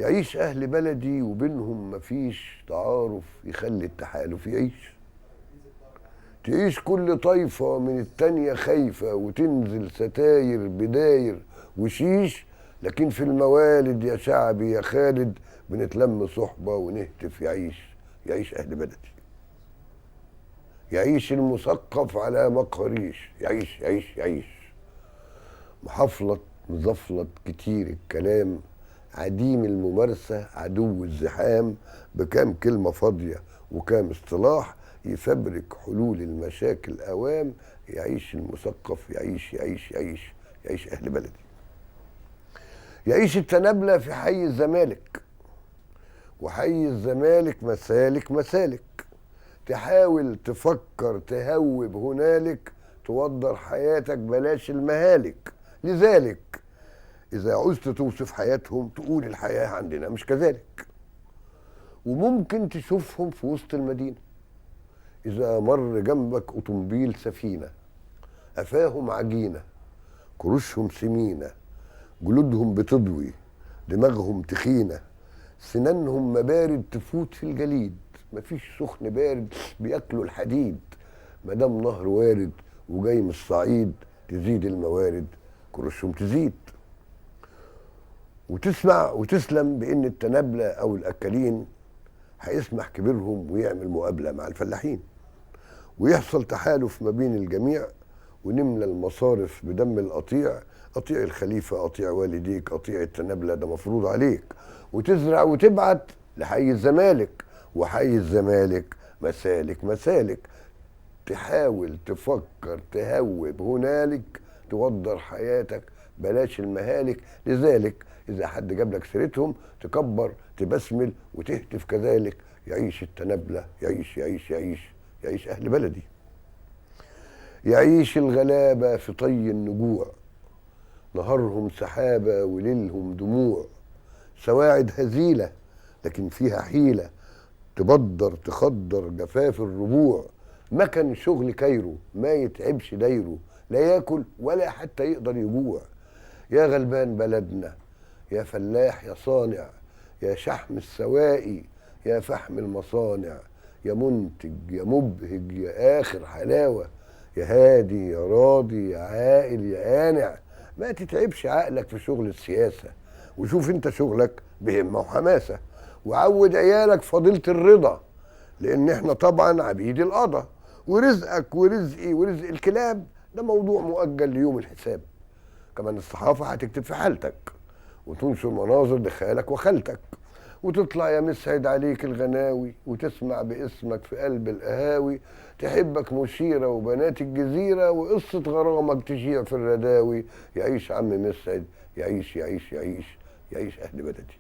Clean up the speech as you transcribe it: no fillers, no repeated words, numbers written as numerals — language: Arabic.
يعيش أهل بلدي وبينهم مفيش تعارف يخلي التحالف يعيش. تعيش كل طايفة من التانية خايفة وتنزل ستاير بداير وشيش، لكن في الموالد يا شعبي يا خالد بنتلم صحبة ونهتف يعيش أهل بلدي. يعيش المثقف على مقهريش، يعيش محفلط مزفلط كتير الكلام، عديم الممارسة عدو الزحام، بكام كلمة فاضية وكام اصطلاح يفبرك حلول المشاكل أوام. يعيش المثقف يعيش أهل بلدي. يعيش التنابلة في حي الزمالك، وحي الزمالك مسالك تحاول تفكر تهوب هنالك، توضر حياتك بلاش المهالك. لذلك إذا عوزت توصف حياتهم تقول الحياة عندنا مش كذلك. وممكن تشوفهم في وسط المدينة إذا مر جنبك أوتومبيل سفينة، قفاهم عجينة، كروشهم سمينة، جلودهم بتضوي، دماغهم تخينة، سنانهم مبارد تفوت في الجليد، مفيش سخن بارد بياكلوا الحديد. مدام نهر وارد وجاي من الصعيد تزيد الموارد، كروشهم تزيد. وتسمع وتسلم بان التنابلة او الاكالين هيسمح كبيرهم ويعمل مقابلة مع الفلاحين، ويحصل تحالف ما بين الجميع، ونملى المصارف بدم القطيع. قطيع الخليفة، قطيع والديك، قطيع التنابلة ده مفروض عليك. وتزرع وتبعت لحي الزمالك، وحي الزمالك مسالك تحاول تفكر تهوب هنالك، توضر حياتك بلاش المهالك. لذلك إذا حد جاب لك سيرتهم تكبر تبسمل وتهتف كذلك. يعيش التنابلة يعيش أهل بلدي. يعيش الغلابة في طي النجوع، نهارهم سحابة وليلهم دموع، سواعد هزيلة لكن فيها حيلة، تبدر تخدر جفاف الربوع. مكن شغل كايرو ما يتعبش دايره، لا ياكل ولا حتى يقدر يجوع. يا غلبان بلدنا، يا فلاح يا صانع، يا شحم السواقي، يا فحم المصانع، يا منتج يا مبهج يا آخر حلاوة، يا هادي يا راضي يا عاقل يا قانع. ما تتعبش عقلك في شغل السياسة، وشوف انت شغلك بهمة وحماسة، وعود عيالك فضيلة الرضا، لان احنا طبعا عبيد القضا، ورزقك ورزقي ورزق الكلاب ده موضوع مؤجل ليوم الحساب. كمان الصحافة هتكتب في حالتك وتنشر مناظر لخالك وخالتك، وتطلع يا مسعد عليك الغناوي، وتسمع باسمك في قلب القهاوي، تحبك مشيرة وبنات الجزيرة، وقصة غرامك تشيع في الرداوي. يعيش عم مسعد يعيش أهل بلدي.